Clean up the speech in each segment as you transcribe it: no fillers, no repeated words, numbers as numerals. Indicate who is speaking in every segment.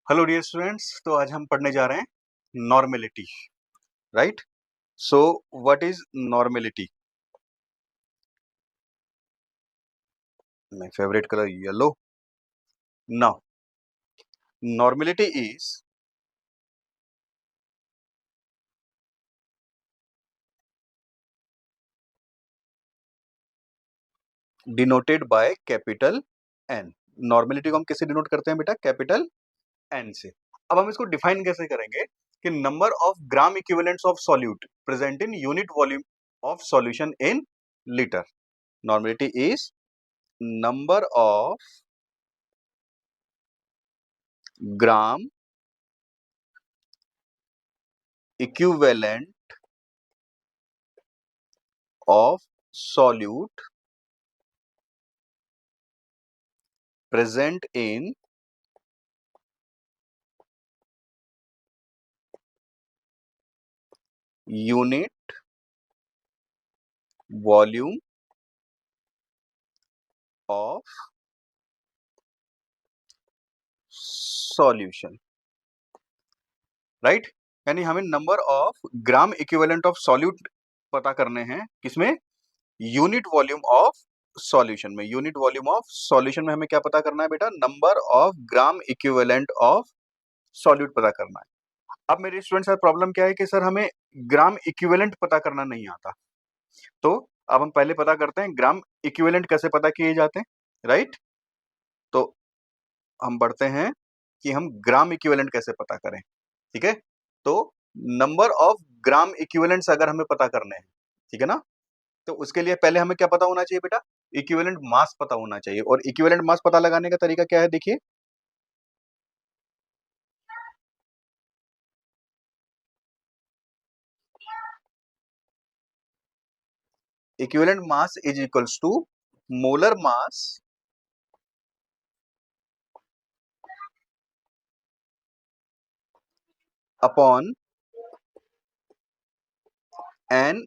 Speaker 1: Hello dear students, तो आज हम पढ़ने जा रहे हैं normality, right? So what is normality? My favourite colour yellow. Now normality is denoted by capital N. Normality को हम किससे डिनोट करते हैं बेटा? कैपिटल एन से. अब हम इसको डिफाइन कैसे करेंगे कि number of gram equivalents of solute present in unit volume of solution in litre. Normality is number of gram equivalent of solute present in unit volume of solution, right? यानी हमें number of gram equivalent of solute पता करने हैं किसमें? Unit volume of solution में. Unit volume of solution में हमें क्या पता करना है बेटा? Number of gram equivalent of solute पता करना है. अब मेरे स्टूडेंट सर प्रॉब्लम क्या है कि सर हमें ग्राम इक्विवेलेंट पता करना नहीं आता. तो अब हम पहले पता करते हैं ग्राम इक्विवेलेंट कैसे पता किए जाते हैं, राइट? तो हम बढ़ते हैं कि हम ग्राम इक्विवेलेंट कैसे पता करें. ठीक है, तो नंबर ऑफ ग्राम इक्विवेलेंट्स अगर हमें पता करने हैं, ठीक है ना, तो उसके लिए पहले हमें क्या पता होना चाहिए बेटा? इक्विवेलेंट मास पता होना चाहिए. और इक्विवेलेंट मास पता लगाने का तरीका क्या है? देखिए, equivalent mass is equals to molar mass upon N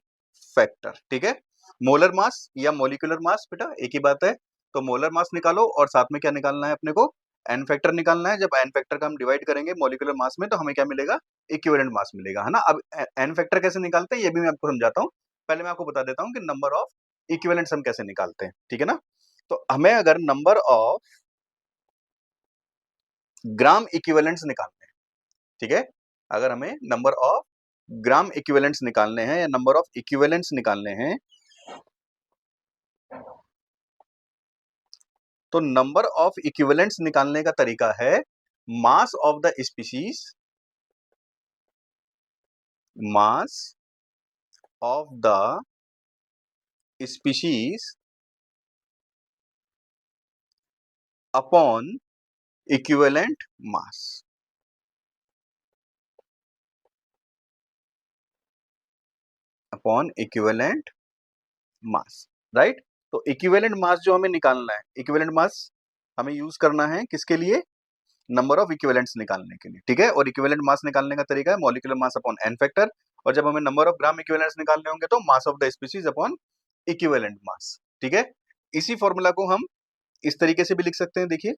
Speaker 1: factor. ठीक है, मोलर मास या मोलिकुलर मास बेटा एक ही बात है. तो मोलर मास निकालो और साथ में क्या निकालना है अपने को? एन फैक्टर निकालना है. जब एन फैक्टर का हम डिवाइड करेंगे मोलिकुलर मास में तो हमें क्या मिलेगा? इक्विवेलेंट मास मिलेगा, है ना. अब एन फैक्टर कैसे निकालते हैं ये भी मैं आपको समझाता हूँ. पहले मैं आपको बता देता हूँ कि नंबर ऑफ इक्विवेलेंट्स हम कैसे निकालते हैं. ठीक है ना, तो हमें अगर नंबर ऑफ ग्राम इक्विवेलेंट्स निकालने हैं, ठीक है, अगर हमें नंबर ऑफ ग्राम इक्विवेलेंट्स निकालने हैं या नंबर ऑफ इक्विवेलेंट्स निकालने हैं, तो नंबर ऑफ इक्विवेलेंट्स निकालने का तरीका है मास of the species, mass of the species upon equivalent mass. Upon equivalent mass, right? तो इक्विवेलेंट मास जो हमें निकालना है, इक्विवेलेंट मास हमें यूज करना है किसके लिए? नंबर ऑफ इक्विवेलेंट्स निकालने के लिए. ठीक है, और इक्विवेलेंट मास निकालने का तरीका है molecular mass upon N factor. और जब हमें नंबर ऑफ ग्राम इक्विवेलेंट्स निकालने होंगे तो मास of the species upon equivalent mass. ठीक है, इसी फॉर्मूला को हम इस तरीके से भी लिख सकते हैं. देखिए,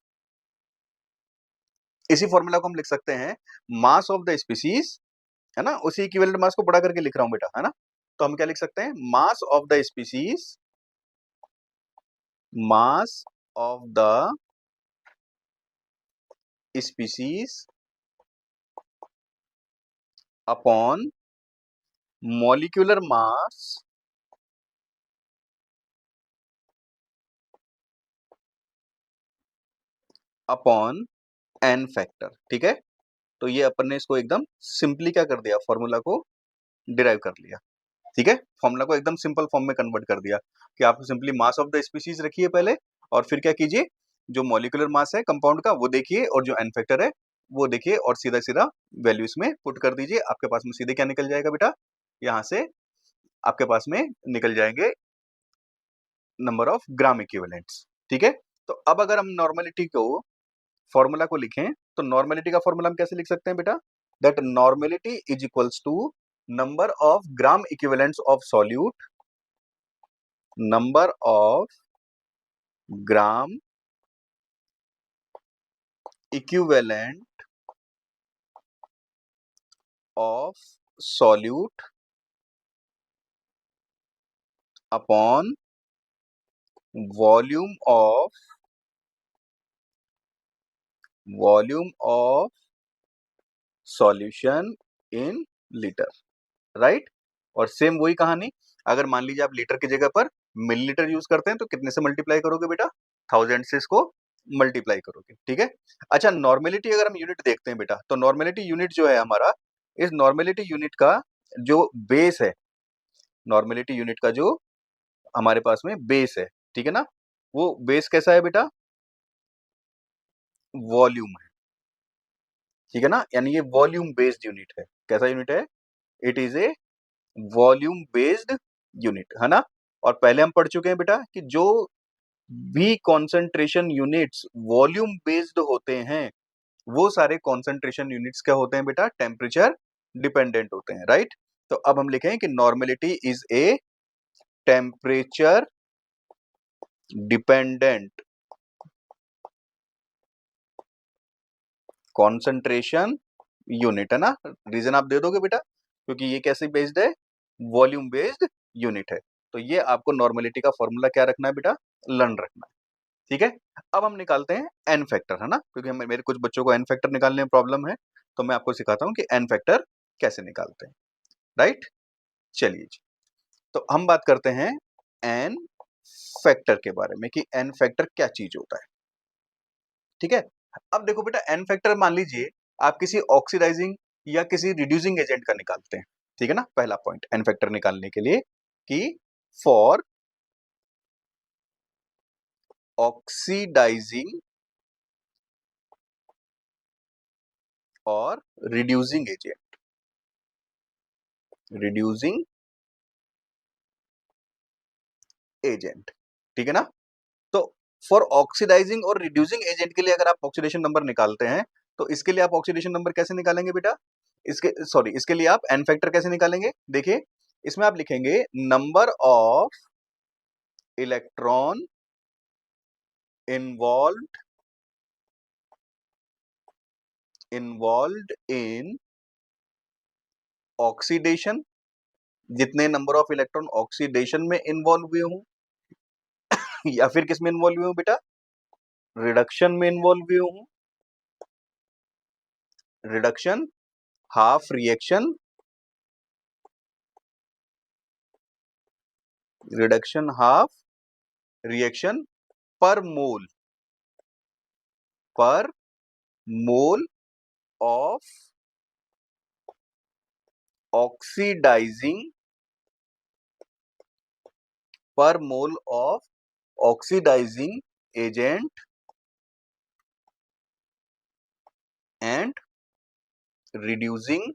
Speaker 1: इसी फॉर्मूला को हम लिख सकते हैं मास ऑफ द स्पीशीज, है ना, उसी इक्विवेलेंट मास को बड़ा करके लिख रहा हूं बेटा, है ना. तो हम क्या लिख सकते हैं? Mass of the species, mass of the species upon molecular mass upon N factor. ठीक है, तो ये अपन ने इसको एकदम सिंपली क्या कर दिया? फॉर्मूला को डिराइव कर लिया. ठीक है, फॉर्मूला को एकदम सिंपल फॉर्म में कन्वर्ट कर दिया कि आप simply mass of the species रखिए पहले, और फिर क्या कीजिए? जो मॉलिक्यूलर मास है कंपाउंड का वो देखिए, और जो एन फैक्टर है वो देखिए, और सीधा सीधा वैल्यू इसमें पुट कर दीजिए. आपके पास में सीधे क्या निकल जाएगा बेटा? यहाँ से आपके पास में निकल जाएंगे नंबर ऑफ ग्राम इक्विवेलेंट्स. ठीक है, तो अब अगर हम नॉर्मेलिटी को फॉर्मूला को लिखें तो नॉर्मेलिटी का फॉर्मूला हम कैसे लिख सकते हैं बेटा? That normality is equals to number of gram equivalents of solute, number of gram equivalent of solute upon volume of solution in liter, right. और सेम वही कहानी, अगर मान लीजिए आप लीटर की जगह पर मिलीलीटर यूज करते हैं तो कितने से मल्टीप्लाई करोगे बेटा, 1000 से इसको मल्टीप्लाई करोगे, ठीक है। अच्छा, नॉर्मेलिटी अगर हम यूनिट देखते हैं बेटा, तो नॉर्मेलिटी यूनिट जो है हमारा, इस नॉर्मेलिटी यूनिट का जो बेस है, नॉर्मेलिटी यूनिट का जो हमारे पास में बेस है, ठीक है ना, वो बेस कैसा है बेटा, वॉल्यूम है, ठीक है ना, यानी ये वॉल्यूम बेस्ड यूनिट है। कैसा यूनिट है, it is a volume based unit, है ना। और पहले हम पढ़ चुके हैं बेटा कि जो भी कॉन्सेंट्रेशन यूनिट्स वॉल्यूम बेस्ड होते हैं, वो सारे कॉन्सेंट्रेशन यूनिट्स क्या होते हैं बेटा, टेम्परेचर डिपेंडेंट होते हैं, राइट। तो अब हम लिखें कि normality is a temperature dependent concentration unit, है ना। रीजन आप दे दोगे बेटा, क्योंकि ये कैसे बेस्ड है, वॉल्यूम बेस्ड यूनिट है। तो ये आपको नॉर्मेलिटी का फॉर्मूला क्या रखना है बेटा, लर्न रखना है, ठीक है। अब हम निकालते हैं एन फैक्टर, है ना, क्योंकि मेरे कुछ बच्चों को एन फैक्टर निकालने में प्रॉब्लम है, तो मैं आपको सिखाता हूं कि एन फैक्टर कैसे निकालते हैं, राइट। चलिए जी, तो हम बात करते हैं एन फैक्टर के बारे में कि एन फैक्टर क्या चीज होता है, ठीक है। अब देखो बेटा, एन फैक्टर मान लीजिए आप किसी ऑक्सीडाइजिंग या किसी रिड्यूसिंग एजेंट का निकालते हैं, ठीक है ना। पहला पॉइंट एन फैक्टर निकालने के लिए कि फॉर ऑक्सीडाइजिंग और रिड्यूसिंग एजेंट, ठीक है ना। तो फॉर ऑक्सीडाइजिंग और रिड्यूसिंग एजेंट के लिए अगर आप ऑक्सीडेशन नंबर निकालते हैं, तो इसके लिए आप ऑक्सीडेशन नंबर कैसे निकालेंगे बेटा, इसके लिए आप एन फैक्टर कैसे निकालेंगे, देखिए इसमें आप लिखेंगे number of electron involved in oxidation, जितने नंबर ऑफ इलेक्ट्रॉन ऑक्सीडेशन में इन्वॉल्व हुए हों या फिर किस में इन्वॉल्व हुए हों बेटा, रिडक्शन में इन्वॉल्व हुए हों, reduction half reaction, reduction half reaction per mole of oxidising, per mole of oxidising agent and reducing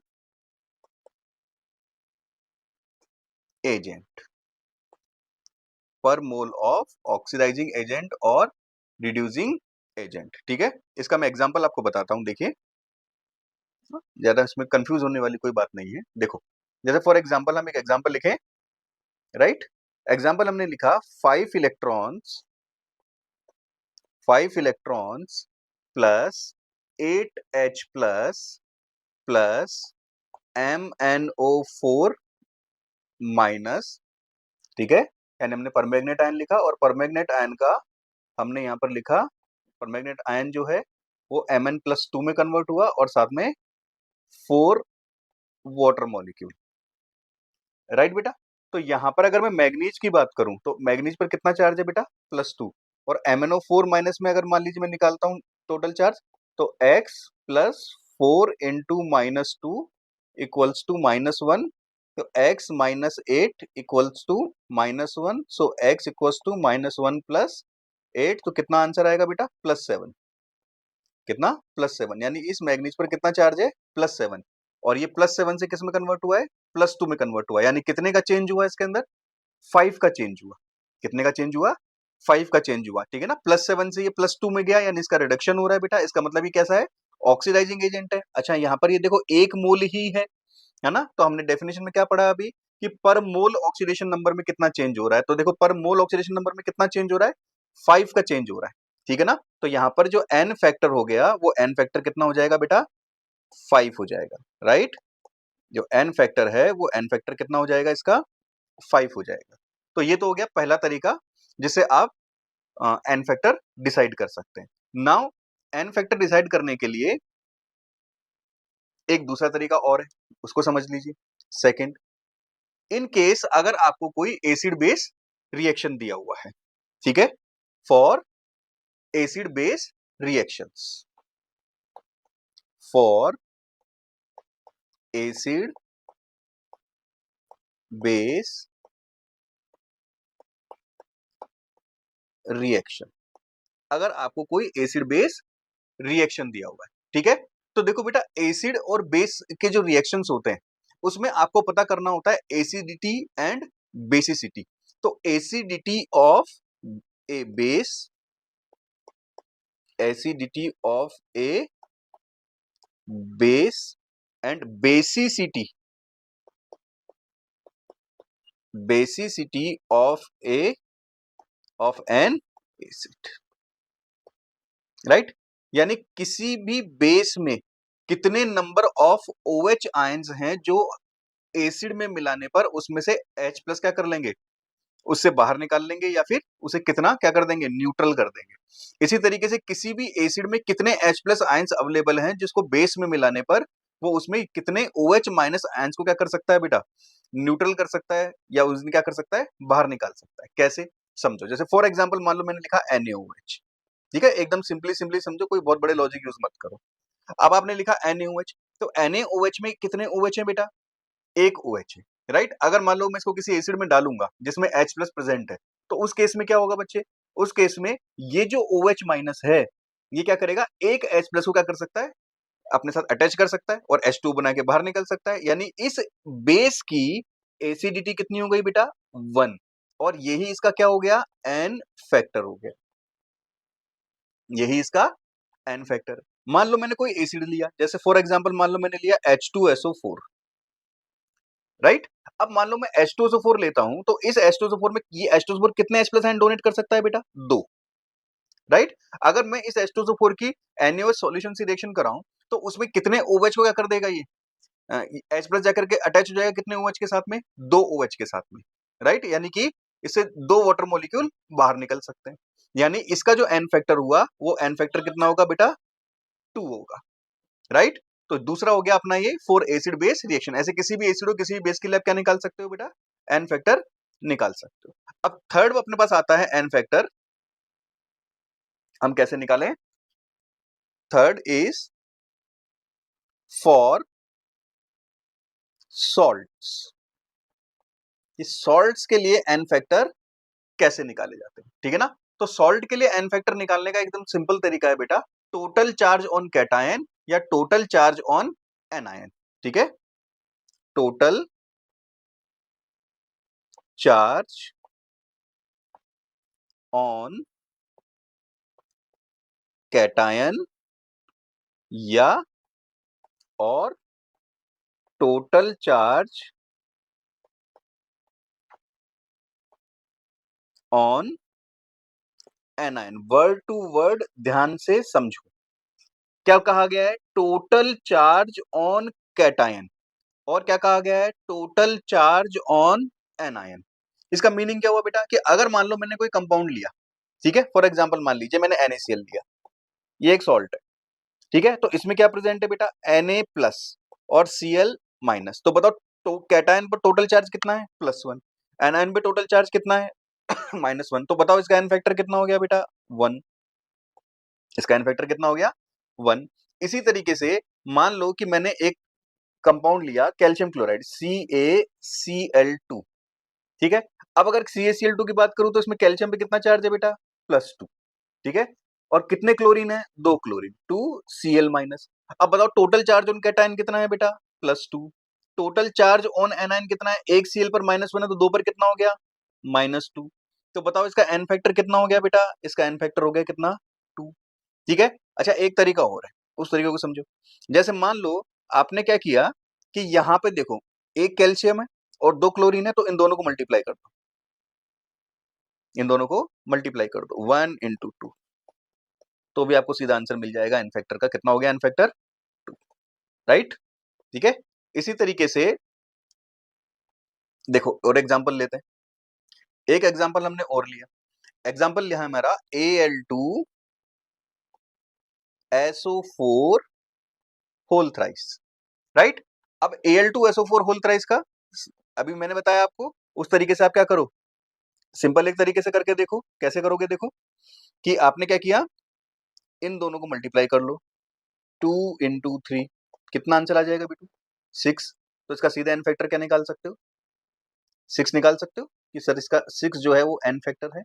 Speaker 1: agent, per mole of oxidising agent और रिड्यूसिंग एजेंट, ठीक है। इसका मैं एग्जांपल आपको बताता हूं, देखिए ज्यादा इसमें कंफ्यूज होने वाली कोई बात नहीं है। देखो जैसे फॉर एग्जांपल हम एक एग्जांपल लिखें, राइट। एग्जांपल हमने लिखा 5 electrons plus 8H plus plus MnO4 minus, ठीक है। यानी हमने परमैग्नेट आयन लिखा और परमैग्नेट आयन का हमने यहाँ पर लिखा, परमैग्नेट आयन जो है वो Mn+2 में कन्वर्ट हुआ और साथ में 4 वाटर मॉलिक्यूल, राइट बेटा। तो यहां पर अगर मैं मैग्नीज की बात करूं तो मैग्नीज पर कितना चार्ज है बेटा, +2, और MnO4 माइनस में अगर मान लीजिए मैं निकालता हूं टोटल चार्ज, तो x plus 4 into -2 equals to -1, तो x minus 8 equals to -1, so x equals to -1 plus 8, तो कितना आंसर आएगा बेटा, +7, कितना, +7, यानी इस मैग्नीज पर कितना चार्ज है, +7, और ये +7 से किस में कन्वर्ट हुआ है, +2 में कन्वर्ट हुआ है, यानी कितने का चेंज हुआ इसके अंदर, 5 का चेंज हुआ, कितने का चेंज हुआ, 5 का चेंज हुआ, ठीक है ना। +7 से ये +2 में गया, यानी इसका रिडक्शन हो रहा है बेटा, इसका मतलब ये कैसा है, ऑक्सीडाइजिंग एजेंट है। अच्छा, यहाँ पर ये देखो 1 मोल ही है ना, तो हमने डेफिनेशन में क्या पढ़ा अभी कि पर मोल ऑक्सीडेशन नंबर में कितना चेंज हो रहा है, तो देखो पर मोल ऑक्सीडेशन नंबर में कितना चेंज हो रहा है, 5 का चेंज हो रहा है, ठीक है ना। तो यहाँ पर जो एन फैक्टर हो गया, वो एन फैक्टर कितना हो जाएगा बेटा, 5 हो जाएगा, राइट। जो n फैक्टर है वो n फैक्टर कितना हो जाएगा इसका 5 हो जाएगा। तो ये तो हो गया पहला तरीका जिससे आप n फैक्टर डिसाइड कर सकते हैं। नाउ n फैक्टर डिसाइड करने के लिए एक दूसरा तरीका और है, उसको समझ लीजिए। सेकंड, इन केस अगर आपको कोई एसिड बेस रिएक्शन दिया हुआ है, ठीक है, for acid base reactions, for acid base reaction, अगर आपको कोई एसिड बेस रिएक्शन दिया हुआ है, ठीक है, तो देखो बेटा एसिड और बेस के जो रिएक्शंस होते हैं उसमें आपको पता करना होता है एसिडिटी एंड बेसिसिटी। तो acidity of A base, acidity of A base and basicity, basicity of A of N acid, right. यानी किसी भी बेस में कितने नंबर ऑफ OH आयंस हैं जो एसिड में मिलाने पर उसमें से H प्लस क्या कर लेंगे, उससे बाहर निकाल लेंगे या फिर उसे कितना क्या कर देंगे, न्यूट्रल कर देंगे। इसी तरीके से किसी भी एसिड में कितने H प्लस आयंस अवेलेबल हैं जिसको बेस में मिलाने पर वो उसमें कितने OH माइनस आयंस को क्या कर सकता है बेटा, न्यूट्रल कर सकता है या उसने क्या कर सकता है, बाहर निकाल सकता है। कैसे, समझो। जैसे फॉर एग्जाम्पल मान लो मैंने लिखा NaOH, ठीक है, एकदम सिंपली सिंपली समझो, कोई बहुत बड़े लॉजिक यूज मत करो। अब आपने लिखा NaOH, तो NaOH में कितने OH है बेटा, एक OH है, राइट। अगर मान लो मैं इसको किसी एसिड में डालूंगा जिसमें H प्लस प्रेजेंट है, तो उस केस में क्या होगा बच्चे, उस केस में ये जो OH माइनस है ये क्या करेगा, एक H प्लस को क्या कर सकता है, अपने साथ अटैच कर सकता है और H2 बना के बाहर निकल सकता है। यानी इस बेस की एसिडिटी कितनी हो गई बेटा, 1, और यही इसका क्या हो गया, N फैक्टर हो गया, यही इसका N फैक्टर। मान लो मैंने कोई एसिड लिया, जैसे फॉर एग्जांपल मान लो मैंने लिया H2SO4, राइट। अब मान लो मैं H2SO4 लेता हूं, तो इस H2SO4 में ये H2SO4 कितने H प्लस आयन डोनेट कर सकता है बेटा, 2, राइट। अगर मैं इस H2SO4 की NaOH सॉल्यूशन से रिएक्शन कराऊं तो उसमें कितने OH को क्या कर देगा, ये H प्लस जाकर के अटैच हो जाएगा कितने OH के साथ में, 2 OH के साथ में, राइट। यानी कि इससे 2 वाटर मॉलिक्यूल बाहर निकल सकते हैं। यानी इसका जो N फैक्टर हुआ वो N फैक्टर कितना होगा बेटा, 2 होगा, राइट। तो दूसरा हो गया अपना ये फॉर एसिड बेस रिएक्शन। ऐसे किसी भी एसिड और किसी भी बेस के लिए आप क्या निकाल सकते हो बेटा, एन फैक्टर निकाल सकते हो। अब थर्ड अपने पास आता है एन फैक्टर, हम कैसे निकालें, थर्ड इज फॉर सॉल्ट्स। इस सॉल्ट्स के लिए एन फैक्टर कैसे निकाले जाते हैं, ठीक है ना। तो सॉल्ट के लिए एन फैक्टर निकालने का एकदम सिंपल तरीका है बेटा, टोटल चार्ज ऑन कैटायन या टोटल चार्ज ऑन एनायन, ठीक है, टोटल चार्ज ऑन कैटायन या और total charge on anion. Word to word ध्यान से समझो, क्या कहा गया है, टोटल चार्ज ऑन कैटायन, और क्या कहा गया है, टोटल चार्ज ऑन एनायन। इसका मीनिंग क्या हुआ बेटा, कि अगर मान लो मैंने कोई कंपाउंड लिया, ठीक है, फॉर एग्जांपल मान लीजिए मैंने NaCl लिया, ये एक सॉल्ट है, ठीक है, तो इसमें क्या प्रेजेंट है बेटा, Na प्लस और Cl माइनस। तो बताओ तो कैटायन पर टोटल चार्ज कितना है, +1, एनायन पे टोटल चार्ज कितना है, -1। तो बताओ इसका एन फैक्टर कितना हो गया बेटा, 1। इसका एन फैक्टर कितना हो गया, 1। इसी तरीके से मान लो कि मैंने एक कंपाउंड लिया कैल्शियम क्लोराइड CaCl2, ठीक है। अब अगर CaCl2 की बात करूं तो इसमें कैल्शियम पे कितना चार्ज है बेटा, +2, ठीक है, और कितने क्लोरीन है, 2 क्लोरीन, 2Cl माइनस। अब बताओ टोटल चार्ज ऑन कैटायन कितना है बेटा, +2। टोटल चार्ज ऑन एनायन कितना है, एक Cl पर -1 है तो 2 पर कितना हो गया, -2। तो बताओ इसका एन फैक्टर कितना हो गया बेटा, इसका एन फैक्टर हो गया कितना, 2, ठीक है। अच्छा एक तरीका और है, उस तरीके को समझो। जैसे मान लो आपने क्या किया कि यहाँ पे देखो एक कैल्शियम है और 2 क्लोरीन है, तो इन दोनों को मल्टीप्लाई कर दो, इन दोनों को मल्टीप्लाई कर दो, 1 × 2, तो भी आपको सीधा आंसर मिल जाएगा एन फैक्टर का, कितना हो गया एन फैक्टर, 2, राइट, ठीक है। इसी तरीके से देखो और एग्जांपल लेते हैं। एक एग्जांपल हमने और लिया, एग्जांपल लिया है हमारा Al2SO4 होल थ्राइस, राइट। अब Al2SO4 होल थ्राइस का अभी मैंने बताया आपको, उस तरीके से आप क्या करो, सिंपल एक तरीके से करके देखो। कैसे करोगे, देखो कि आपने क्या किया, इन दोनों को मल्टीप्लाई कर लो, 2 × 3 कितना आंसर आ जाएगा बेटू, 6। तो इसका सीधा एन फैक्टर क्या निकाल सकते हो, 6 निकाल सकते हो कि सर इसका 6 जो है वो एन फैक्टर है,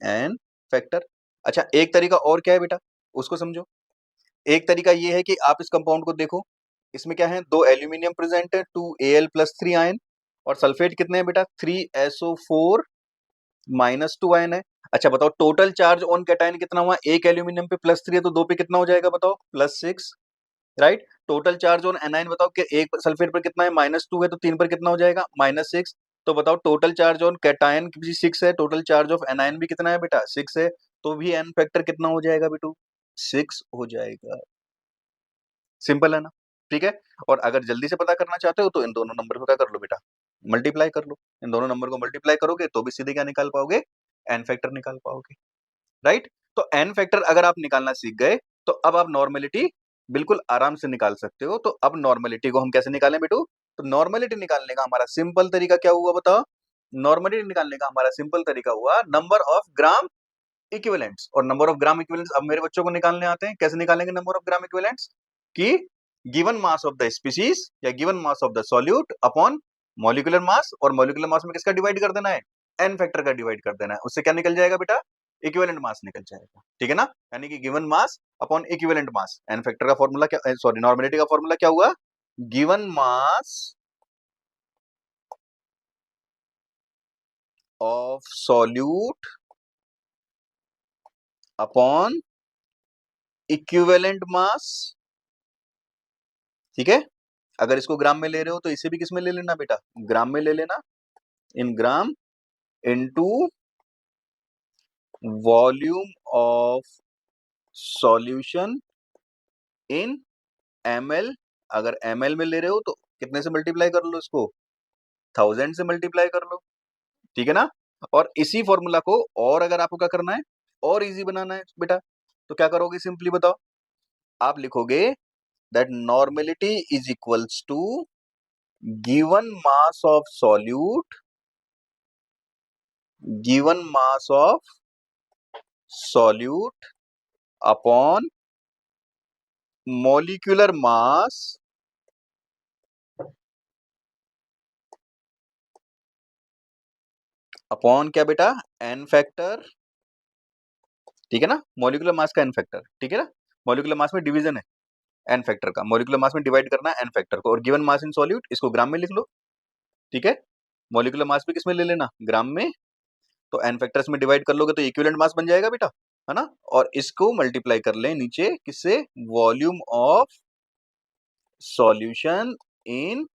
Speaker 1: एन फैक्टर। अच्छा एक तरीका और क्या है बेटा, उसको समझो। एक तरीका ये है कि आप इस कंपाउंड को देखो, इसमें क्या है, 2 एल्यूमिनियम प्रेजेंट है, 2Al+3 आयन, और सल्फेट कितने हैं बेटा, 3SO4-2 आयन है। अच्छा बताओ टोटल चार्ज ऑन कैटायन कितना हुआ, एक एल्यूमिनियम पे +3 है तो 2 पे कितना हो जाएगा बताओ, +6, right. Total charge on A9 बताओ कि एक सल्फेट पर कितना है, -2 है तो 3 पर कितना हो जाएगा, -6। तो बताओ टोटल चार्ज ऑन कैटायन भी 6 है, टोटल चार्ज ऑफ एनाइन भी कितना है बेटा, 6 है, तो भी एन फैक्टर कितना हो जाएगा बेटू, 6 हो जाएगा। सिंपल है ना, ठीक है। और अगर जल्दी से पता करना चाहते हो तो इन दोनों नंबर को क्या कर लो बेटा, मल्टीप्लाई कर लो। इन दोनों नंबर को मल्टीप्लाई करोगे तो भी सीधे क्या निकाल पाओगे, एन फैक्टर निकाल पाओगे, राइट। तो एन फैक्टर अगर आप निकालना सीख गए तो अब आप नॉर्मेलिटी बिल्कुल आराम से निकाल सकते हो। तो अब नॉर्मेलिटी को हम कैसे निकालें बेटू, तो नॉर्मेलिटी निकालने का हमारा सिंपल तरीका क्या हुआ बताओ, नॉर्मेलिटी निकालने का हमारा सिंपल तरीका हुआ नंबर ऑफ ग्राम इक्विवेलेंट्स। और नंबर ऑफ ग्राम इक्विवेलेंट्स अब मेरे बच्चों को निकालने आते हैं, कैसे निकालेंगे नंबर ऑफ ग्राम इक्विवेलेंट्स, कि given mass of the species या given mass of the solute upon molecular mass, और मॉलिक्यूलर मास में किसका डिवाइड कर देना है, एन फैक्टर का डिवाइड कर देना है। उससे क्या निकल जाएगा बेटा, इक्विवेलेंट मास निकल जाएगा, ठीक है ना। यानी कि given mass upon equivalent mass, N factor का फॉर्मूला क्या, सॉरी नॉर्मेलिटी का फॉर्मूला क्या हुआ, given mass of solute upon equivalent mass, ठीक है। अगर इसको ग्राम में ले रहे हो तो इसे भी किस में ले लेना बेटा, ग्राम में ले लेना, in gram into volume of solution in ml। अगर ml में ले रहे हो तो कितने से मल्टीप्लाई कर लो इसको, 1000 से मल्टीप्लाई कर लो, ठीक है ना। और इसी फॉर्मूला को और अगर आपको क्या करना है, और इजी बनाना है बेटा, तो क्या करोगे सिंपली बताओ, आप लिखोगे that normality is equals to given mass of solute, given mass of solute upon molecular mass upon क्या बेटा, एन फैक्टर, ठीक है ना। मॉलिक्यूलर मास का एन फैक्टर, ठीक है ना, मॉलिक्यूलर मास में डिवीजन है एन फैक्टर का, मॉलिक्यूलर मास में डिवाइड करना है एन फैक्टर को, और गिवन मास इन सॉल्यूट इसको ग्राम में लिख लो, ठीक है। मॉलिक्यूलर मास भी किसमें ले लेना, ग्राम में, तो एन फैक्टर्स में डिवाइड कर लोगे तो इक्विवेलेंट मास बन जाएगा बेटा, है ना। और इसको मल्टीप्लाई कर लें नीचे किससे, volume of solution in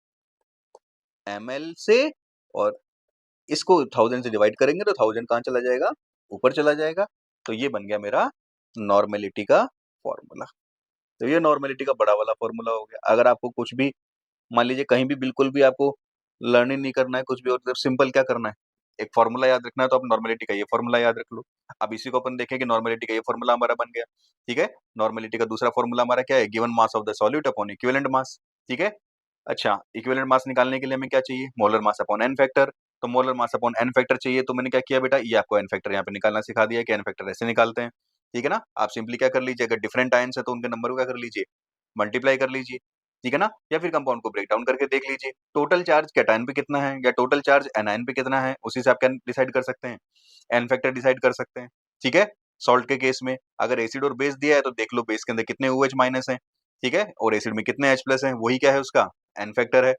Speaker 1: ml से, और इसको 1000 से डिवाइड करेंगे तो 1000 कहाँ चला जाएगा, ऊपर चला जाएगा। तो ये बन गया मेरा नॉर्मेलिटी का फॉर्मूला। तो ये नॉर्मेलिटी का बड़ा वाला फॉर्मूला हो गया। अगर आपको कुछ भी मान लीजिए कहीं भी बिल्कुल भी आपको लर्निंग नहीं करना है, कुछ भी, और सिंपल क्या करना है, एक फॉर्मूला याद रखना है, तो आप नॉर्मेलिटी का ये फॉर्मूला याद रख लो। अब इसी को अपन देखें कि नॉर्मेलिटी का ये फॉर्मूला हमारा बन गया, ठीक है। नॉर्मेलिटी का दूसरा फॉर्मूला हमारा क्या है, given mass of the solute upon equivalent mass, ठीक है। अच्छा इक्विवेलेंट मास निकालने के लिए हमें क्या चाहिए, molar mass upon N factor. तो molar mass upon N factor चाहिए, तो मैंने क्या किया बेटा, ये आपको एन फैक्टर यहाँ पे निकालना सिखा दिया कि एन फैक्टर ऐसे निकालते हैं, ठीक है ना। आप सिंपली क्या कर लीजिए, अगर डिफरेंट आयंस है तो उनके नंबर को क्या कर लीजिए, मल्टीप्लाई कर लीजिए, ठीक है ना। या फिर कंपाउंड को ब्रेक डाउन करके देख लीजिए टोटल चार्ज कैटायन पे कितना है या टोटल चार्ज एनायन पे कितना है, उसी से आप क्या डिसाइड कर सकते हैं, एन फैक्टर डिसाइड कर सकते हैं, ठीक है। सॉल्ट के केस में अगर एसिड और बेस दिया है तो देख लो बेस के अंदर कितने OH माइनस है, ठीक है, और एसिड में कितने H प्लस है, वही क्या है उसका एन फैक्टर है,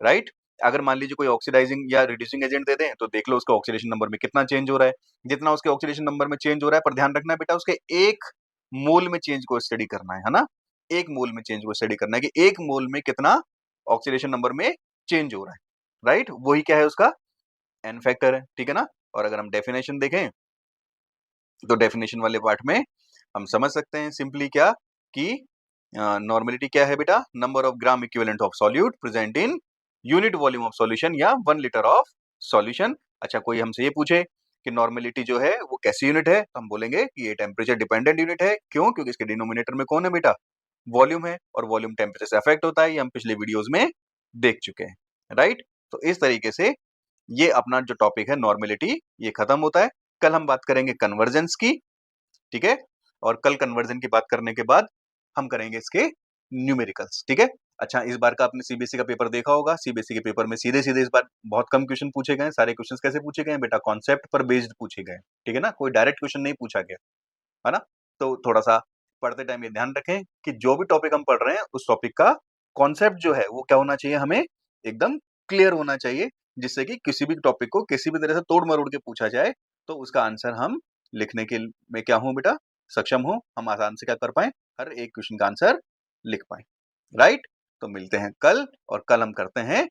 Speaker 1: राइट। अगर मान लीजिए कोई ऑक्सीडाइजिंग या रिड्यूसिंग एजेंट दे दें तो देख लो उसका ऑक्सीडेशन नंबर में कितना चेंज हो रहा है, जितना उसके ऑक्सीडेशन नंबर में चेंज हो रहा है, पर ध्यान रखना है बेटा उसके एक मोल में चेंज को स्टडी करना है ना, एक मोल में चेंज को स्टडी करना है कि एक मोल में कितना ऑक्सीडेशन नंबर में चेंज हो रहा है, राइट, वही क्या है उसका एन फैक्टर है, ठीक है ना। और अगर हम डेफिनेशन देखें तो डेफिनेशन वाले पार्ट में हम समझ सकते हैं सिंपली क्या, कि नॉर्मेलिटी क्या है बेटा? Number of gram equivalent of solute present in unit volume of solution या 1 लीटर ऑफ सॉल्यूशन। अच्छा, कोई हमसे ये पूछे कि नॉर्मेलिटी जो है वो कैसी यूनिट है, तो हम बोलेंगे कि ये टेम्परेचर डिपेंडेंट यूनिट है। क्यों? क्योंकि इसके डिनोमिनेटर में कौन है बेटा? वॉल्यूम है, और वॉल्यूम टेम्परेचर से अफेक्ट होता है, ये हम पिछले वीडियोस में देख चुके हैं, राइट? तो इस तरीके से ये अपना जो टॉपिक है नॉर्मेलिटी, ये खत्म होता है। कल हम बात करेंगे कन्वर्जेंस की, ठीक है? और कल कन्वर्जन की बात करने के बाद हम करेंगे इसके न्यूमेरिकल्स, ठीक है? अच्छा, इस बार का आपने सीबीएसई का पेपर देखा होगा। सीबीएसई के पेपर में सीधे-सीधे इस बार बहुत कम क्वेश्चन पूछे गए। सारे क्वेश्चंस कैसे पूछे गए बेटा? कॉन्सेप्ट पर बेस्ड पूछे गए, ठीक है ना? कोई डायरेक्ट क्वेश्चन नहीं पूछा गया, है ना? तो थोड़ा-सा पढ़ते टाइम ये ध्यान रखें कि जो भी टॉपिक हम पढ़ रहे हैं, उस टॉपिक का कॉन्सेप्ट जो है वो क्या होना चाहिए, हमें एकदम क्लियर होना चाहिए, जिससे कि किसी भी टॉपिक को किसी भी तरह से तोड़-मरोड़ के पूछा जाए, तो उसका आंसर हम लिखने के में क्या हों बेटा? सक्षम हों। हम आसान से क्या कर पाएँ? हर एक क्वेश्चन का आंसर लिख पाएँ, राइट? तो मिलते हैं कल, और कल हम करते हैं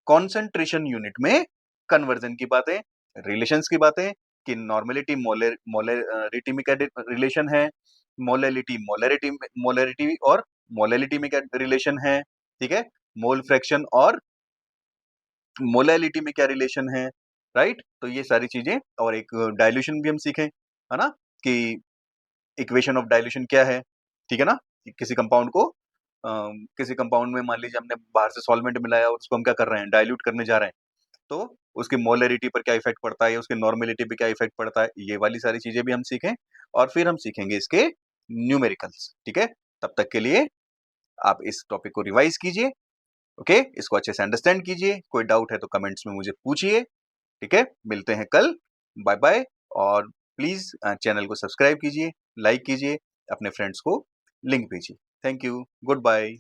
Speaker 1: कॉन्सेंट्रेशन यूनिट में कन्वर्जन की बातें, रिलेशंस की बातें, कि नॉर्मेलिटी मोलरिटी में क्या रिलेशन है, मोलैलिटी मोलरिटी मोलरिटी और मोलैलिटी में क्या रिलेशन है, ठीक है? मोल फ्रैक्शन और मोलैलिटी में क्या रिलेशन है, राइट? तो ये सारी चीजें, और एक डाइल्यूशन भी हम सीखें, है ना? कि इक्वेशन ऑफ डाइल्यूशन क्या है, ठीक है ना? कि किसी कंपाउंड को किसी कंपाउंड में मान लीजिए हमने बाहर से सॉल्वेंट मिलाया और उसको हम क्या कर रहे हैं? डाइल्यूट करने जा रहे हैं। तो उसकी मोलैरिटी पर क्या इफेक्ट पड़ता है, उसके नॉर्मेलिटी पे क्या इफेक्ट पड़ता है, ये वाली सारी चीजें भी हम सीखें, और फिर हम सीखेंगे इसके न्यूमेरिकल्स, ठीक है? तब तक के लिए आप इस टॉपिक को रिवाइज कीजिए, ओके? इसको अच्छे से अंडरस्टैंड कीजिए। कोई डाउट है तो कमेंट्स में मुझे पूछिए, ठीक है? मिलते हैं कल, बाय बाय। और प्लीज चैनल को सब्सक्राइब कीजिए, लाइक कीजिए, अपने फ्रेंड्स को लिंक भेजिए। Thank you, good bye.